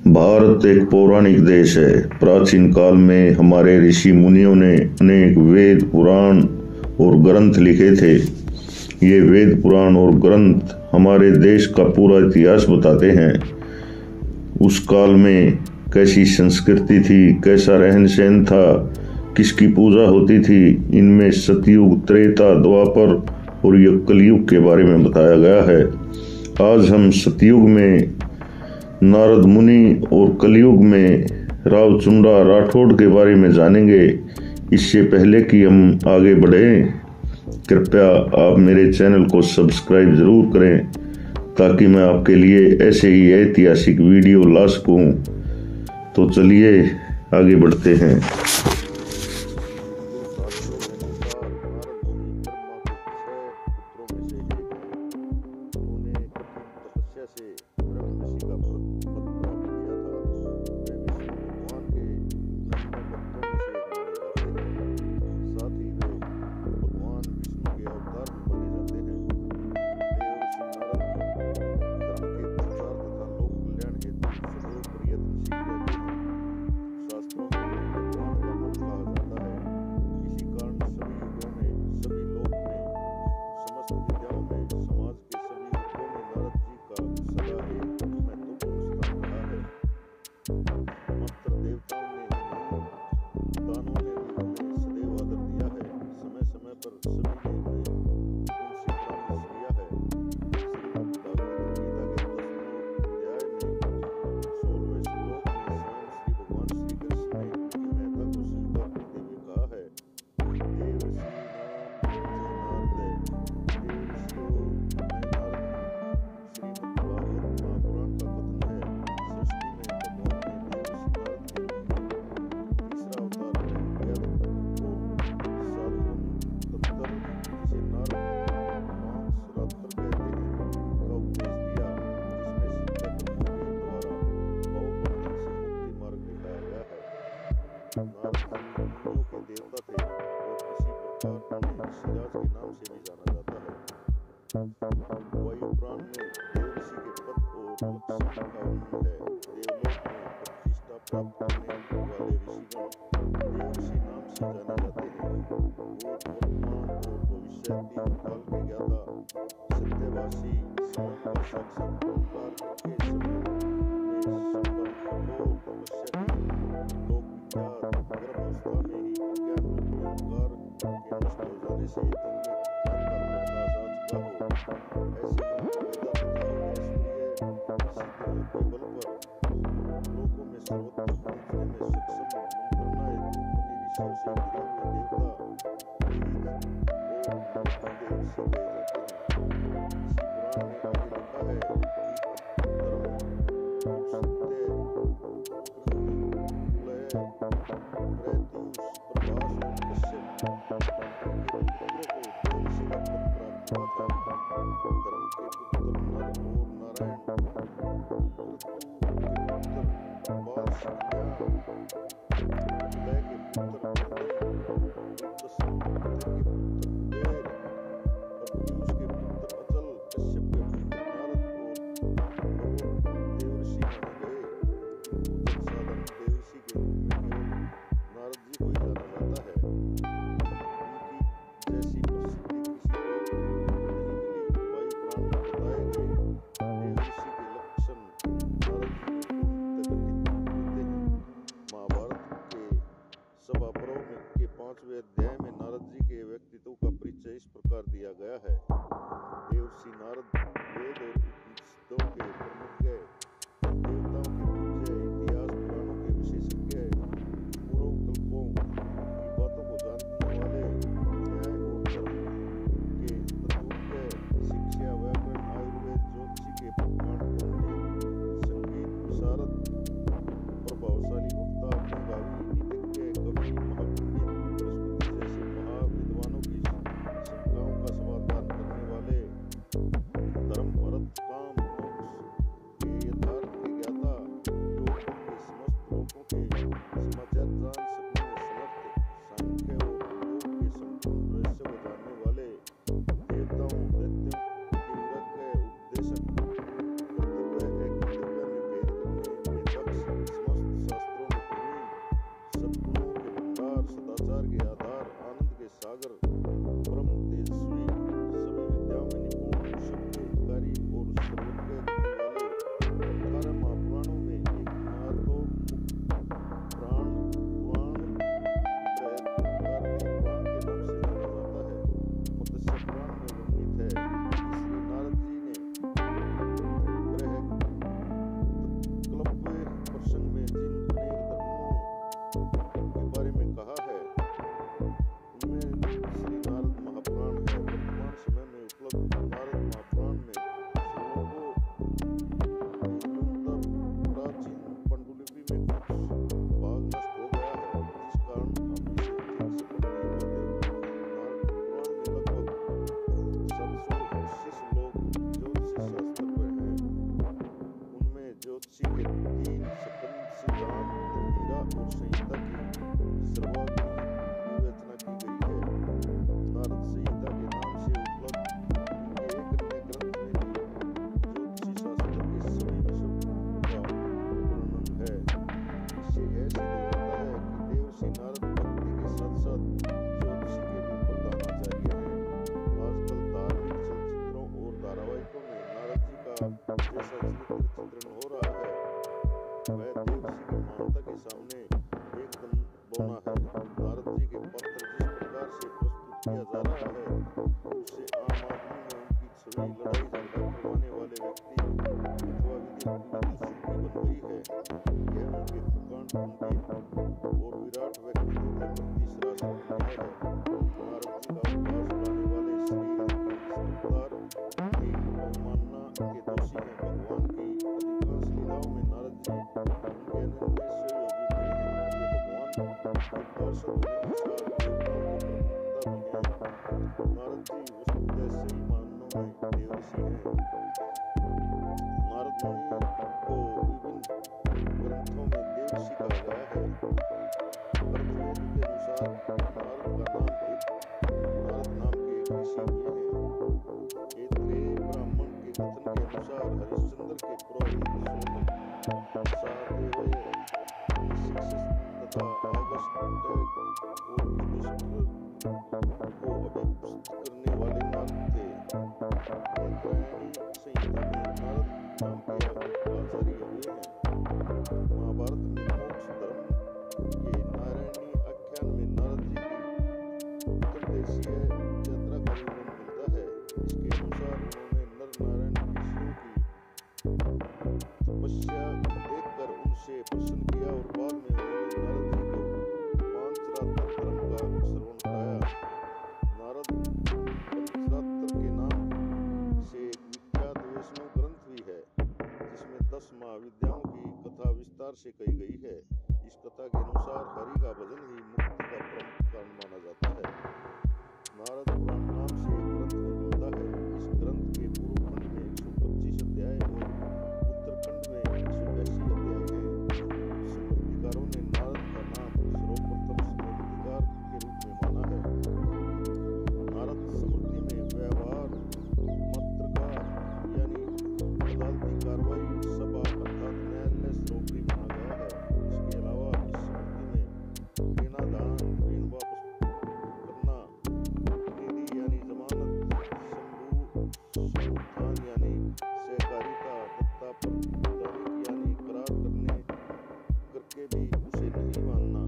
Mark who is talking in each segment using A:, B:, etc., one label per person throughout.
A: भारत एक पौराणिक देश है। प्राचीन काल में हमारे ऋषि मुनियों ने अनेक वेद, पुराण और ग्रंथ लिखे थे। ये वेद, पुराण और ग्रंथ हमारे देश का पूरा इतिहास बताते हैं। उस काल में कैसी संस्कृति थी, कैसा रहन सहन था, किसकी पूजा होती थी, इनमें सतयुग, त्रेता, द्वापर और कलयुग के बारे में बताया गया है। आज हम सतयुग में नारद मुनि और कलयुग में रावचुंडा राठौड़ के बारे में जानेंगे। इससे पहले कि हम आगे बढ़ें, कृपया आप मेरे चैनल को सब्सक्राइब जरूर करें ताकि मैं आपके लिए ऐसे ही ऐतिहासिक वीडियो ला सकूं। तो चलिए आगे बढ़ते हैं। वायुपुराण में देवऋषि के पद और लक्षण का वर्णन है। देवलोक में प्रतिष्ठा प्राप्त करने वाले ऋषिगण देवऋषि नाम से जाने जाते हैं। वो वर्तमान और भविष्य तीन काल के ज्ञाता, सत्यवासी, समय का साक्षात ओंकार के समय में संपन्न कठोर तपस्या की लोक विख्यात गर्भावस्था में ही अज्ञान रूपी अंधकार के नष्ट हो जाने से अध्याय में नारद जी के व्यक्तित्व का परिचय इस प्रकार दिया गया है। देवर्षि नारद वेद और उपनिषदों के प्रमुख है, देवताओं के पूज्य, इतिहास पुराणों के विशेषज्ञ, पूर्व कल्पों की बातों को जानने वाले, न्याय और धर्म के तत्वज्ञ, शिक्षा, व्याकरण, आयुर्वेद, ज्योतिषी के प्रमाण पंडित, संगीत विशारद, प्रभावशाली वक्ता, मेधावी, नीतिज्ञ, कवि, महापंडित, विद्वानों की शंकाओं का समाधान करने तीन स्कंद, सिद्धांत, हीरा और संहिता की सर्वाग्नि विवेचना की गई है। नारद संहिता के नाम से उपलब्ध इनके एक अन्य ग्रंथ में भी ज्योतिषी शास्त्र के सभी विषयों का वर्णन है। इससे यह सिद्ध होता है कि देवर्षि नारद भक्ति के साथ साथ ज्योतिषी के भी प्रधानाचार्य हैं। आजकल धार्मिक चलचित्रों और धारावाहिकों में नारद जी का जैसा चरित्र चित्रण हो रहा है वह देवर्षि की मानवता के सामने एकदम बौना है। नारद जी के पत्र जिस प्रकार से प्रस्तुत किया जा रहा है उससे आम आदमी में उनकी छवि लड़ाई झगड़ा करवाने वाले व्यक्ति अथवा विदेशी बन गई है। यह उनके प्रकांड पंडित और विराट व्यक्तित्व के प्रति सरासर अन्याय है। नारद जी का उपवास उड़ाने वाले शरीर की अवतार की अवमानना के दोषी हैं। भगवान की अधिकांश लीलाओं में नारद जी उनके अनन्य सहयोगी बने हैं। वे भगवान के पार्षद होने के साथ देवताओं की प्रमुखता भी है। नारद जी वस्तुतः सही मानों में देवर्षि हैं। नारद मुनि को विभिन्न ग्रंथों में देवर्षि कहा गया है। अर्थवेद के अनुसार नारद नाम के एक ऋषि हुए हैं। ऐत्रेय ब्राह्मण के कथन के अनुसार हरिश्चंद्र के पुरोहित सोनक, सहदेव तथा अगस्त्य और युधिष्ठिर को अभिपुष्ट करने वाले नारद थे। ऐत्रेयणी संहिता में नारद नाम के आचार्य हुए हैं। महाभारत में मोक्ष धर्म के नारायणी आख्यान में नारद जी की उत्तरदेशीय यात्रा का विवरण मिलता है। इसके अनुसार उन्होंने नर नारायण ऋषियों की तपस्या देखकर उनसे प्रसन्न किया और बाद में उन्होंने नारद जी को पांचरात्र धर्म का श्रवण कराया। नारद पंचरात्र के नाम से एक विख्यात वैष्णव ग्रंथ भी है जिसमें 10 महाविद्याओं की कथा विस्तार से कही गई है। इस कथा के अनुसार हरि का भजन ही मुक्ति का प्रमुख कारण माना जाता है। नारद पुराण नाम से एक ग्रंथ भी मिलता है। इस ग्रंथ के पूर्व खंड में 125 अध्याय और उत्तर खंड में 182 अध्याय हैं। स्मृतिकारों ने नारद का नाम सर्वप्रथम स्मृतिकार के रूप में माना है। नारद स्मृति में व्यवहार पत्रकार यानी अदालती कार्रवाई सभा अर्थात न्यायालय सर्वोपरि माना गया है। इसके अलावा इस स्मृति में ऋणादान, ऋण वापस करना, निधि यानी जमानत, समूहदान यानी सहकारिता, दत्ता प्रदानिक यानी करार करके भी उसे नहीं मानना,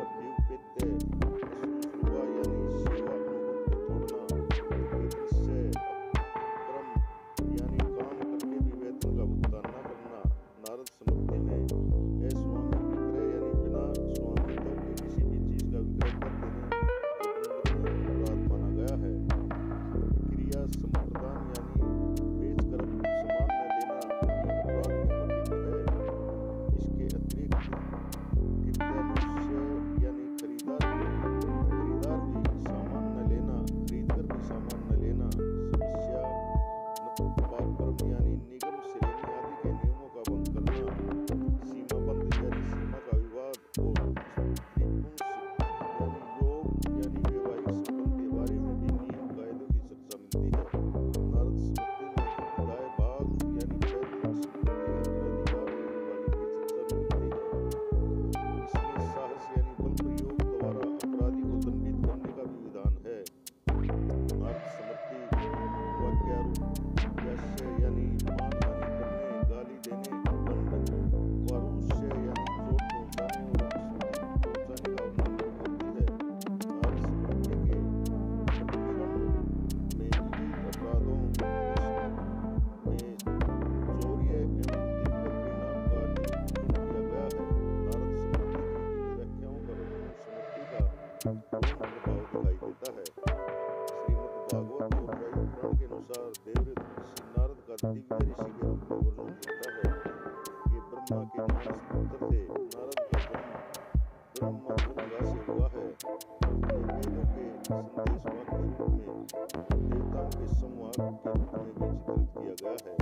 A: अभ्युपेत्य असूचना यानी सेवा अनुबंध को तोड़ना, निश्चय अपक्रम यानी काम करके भी वेतन का भुगतान न करना। नारद स्मृति में अस्वामी विक्रय यानी बिना स्वामित्व के किसी भी चीज का विक्रय कर देने अपराध माना गया है। विक्रिया संप्रदान यानी बेचकर सामान न देना अपराध की कोटि में है। इसके अतिरिक्त कृत्यानुष्य यानी खरीदार भी सामान न लेना, खरीदकर भी सामान न लेना, समस्या पारक्रम यानी निगम श्रेणी आदि के नियमों का भंग करना, सीमाबंद यानी सीमा का विवाद और त्रिपुंस यानी योग यानी वैवाहिक संबंध के बारे में भी नियम कायदों की चर्चा मिलती है। नारद स्मृति में दाय भाग यानी पैतृक संपत्ति के उत्तराधिकार वाली की चर्चा भी मिलती है। इसमें साहस यानी बल प्रयोग द्वारा अपराधी को दंडित करने का भी विधान है। नारद स्मृति वाक्यारूप्यस्य यानी मानहानि करने, गाली देने, दंड, वारुष्य यानी चोट पहुंचाने और स्मृति पहुंचाने का वर्णन करती है। नारद स्मृति के प्रतिकरण में विविध अपराधों में चौर्य एवं दिव्य परिणाम का निरूपण किया गया है। नारद स्मृति की इन व्याख्याओं पर स्मृति का गौण प्रभाव दिखाई देता है। श्रीमद् भागवत और वायु पुराण के अनुसार देवऋषि नारद का दिव्य ऋषि के रूप में वर्णन मिलता है। ये ब्रह्मा के मानस पुत्र थे। नारद का जन्म ब्रह्मा से हुआ है। ये वेदों के संदेशवाहक के रूप में देवताओं के संवाहक के रूप में भी चित्रित किया गया है।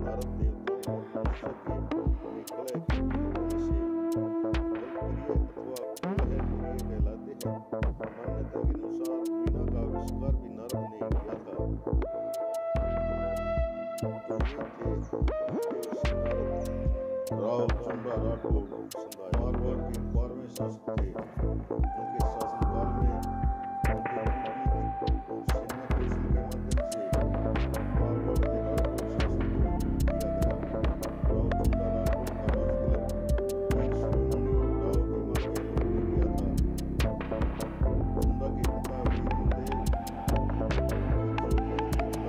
A: नारद देवताओं और मनुष्य के कलह से अथवा कहलाते हैं। मान्यता के अनुसार वीणा का आविष्कार भी नारद ने किया था। राव चुंडा राठौड़ मारवाड़ के 12वें शासक थे। उनके शासनकाल में उनके कूटनीतिक और सैन्य कौशल के माध्यम से मारवाड़ में राठौड़ शासन को किया गया। राव चुंडा राठौड़ का राजतिलक एक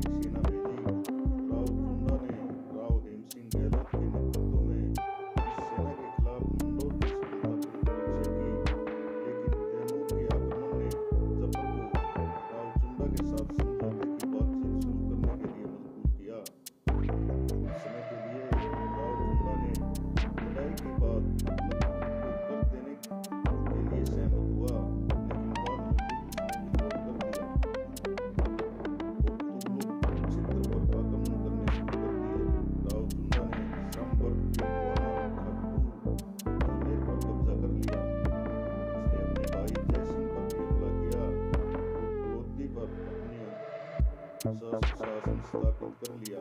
A: शिरोमणि राव हेमा गहलोत ने किया था। चुंडा के पिता वीरमदेव शासन स्थापित कर लिया।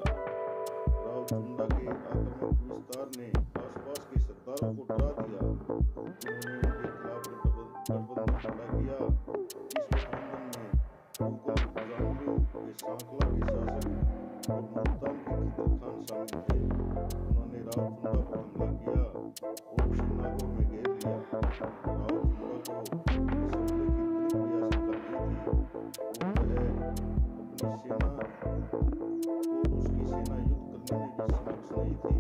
A: राव चुंडा के आक्रामक विस्तार ने आसपास के सरदारों को डरा दिया। उन्होंने उनके खिलाफ गठबंधन खड़ा किया। इस गठबंधन में मुगल जामोरियों के सांकला के शासक और मुल्तान के खिदर खान शामिल थे। उन्होंने राव चुंडा पर हमला किया और उसे नागौर में घेर लिया। राव चुंडा को इस हमले की इतनी आशंका नहीं थी। उसकी सेना युद्ध करने में भी समक्ष नहीं थी,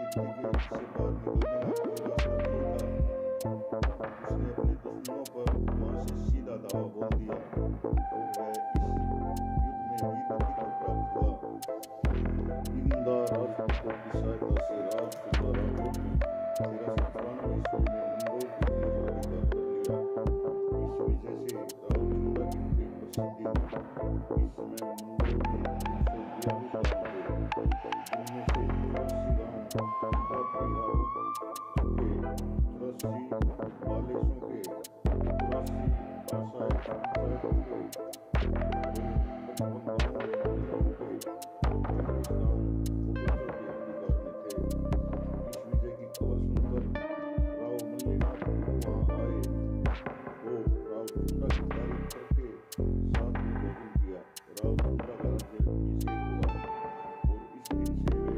A: इसीलिए स्थिति से बाहर निकलने का कोई रास्ता नहीं था। उसने अपने दुश्मनों पर वहां से सीधा दावा बोल दिया और वह इस युद्ध में वीर गति को प्राप्त हुआ। इंदा राजपूतों की सहायता से राव चुंडा राठौड़ ने 1394 ईस्वी में मंदौर के किले पर अधिकार कर लिया। इस विजय से राव चुंडा की बड़ी प्रसिद्धि हुई। इस समय मंदौर में 342 गांव थे, जिनमें से 84 गांव बिहारों के 84 बालेशों के 84 भाषाएं पंचायतों के 55 गांव के 35 गांव पूर्वजों के अधिकार में थे। इस विजय की खबर सुनकर राव मल्लीनाथ वहां आए और राव चुंडा की तारीफ करके साथ में भोजन किया। राव चुंडा का राज्य अभिषेक हुआ और इस दिन से वे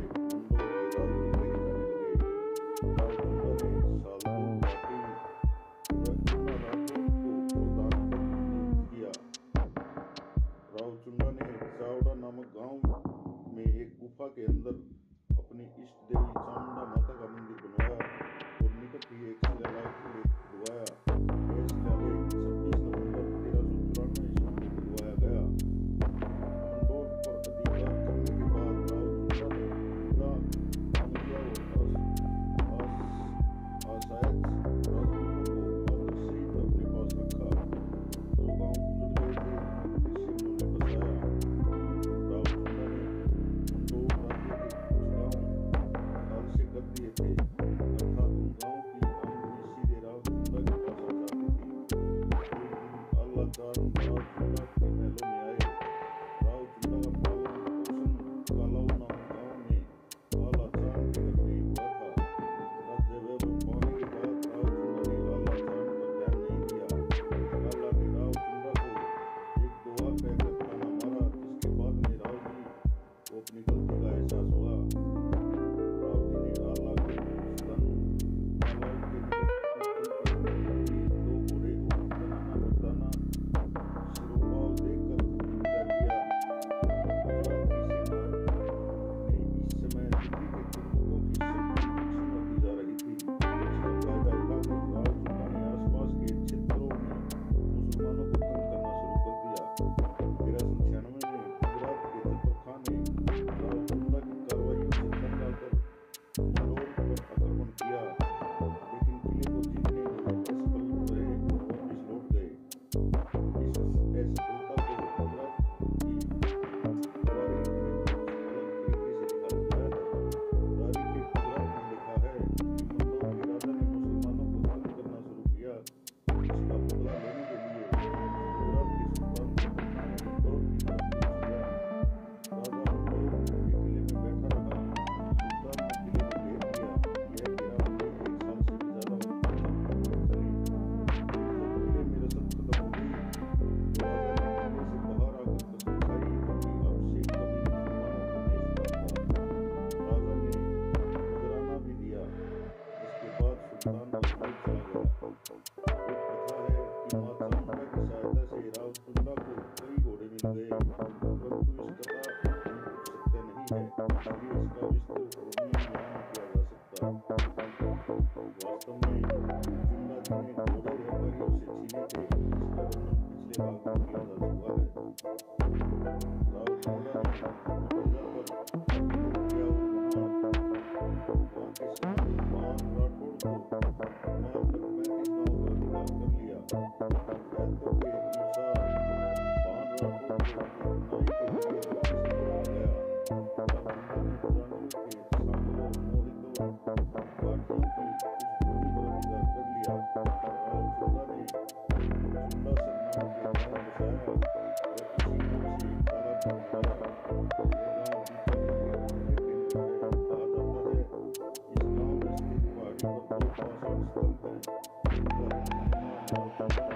A: कथा है कि माँ चामुंडा की सहायता से राव चुंडा को कई घोड़े मिल गए, परंतु इस कथा बिल्कुल सत्य नहीं है, इसलिए इसका विस्तृत वर्णन यहाँ नहीं किया जा सकता। वास्तव में चुंडा जी ने घोड़े व्यापारियों से छीने थे, जिसका वर्णन पिछले भाग में किया जा चुका है। राव चुंडा ने पर किया वहाँ के संबंधित महान राठौड़ को मारकर 35 गांवों का अधिकार कर लिया। रिवायतों के अनुसार महान राठौड़ को नाई के जरिए वापस बुलाया गया। राव चुंडा ने पुरानियों के सांगरों, मोहितों, काठियों की कुछ भूमि पर अधिकार कर लिया। राव चुंडा ने चुंडा सरनामा के गांव बसाया और इसी नाम से काला धन पाया। यह गांव बीकानेर के केंद्र है। कहा जाता है इस गांव में स्थित पहाड़ी पर 2 पाषाण स्तंभ हैं, जिनका निर्माण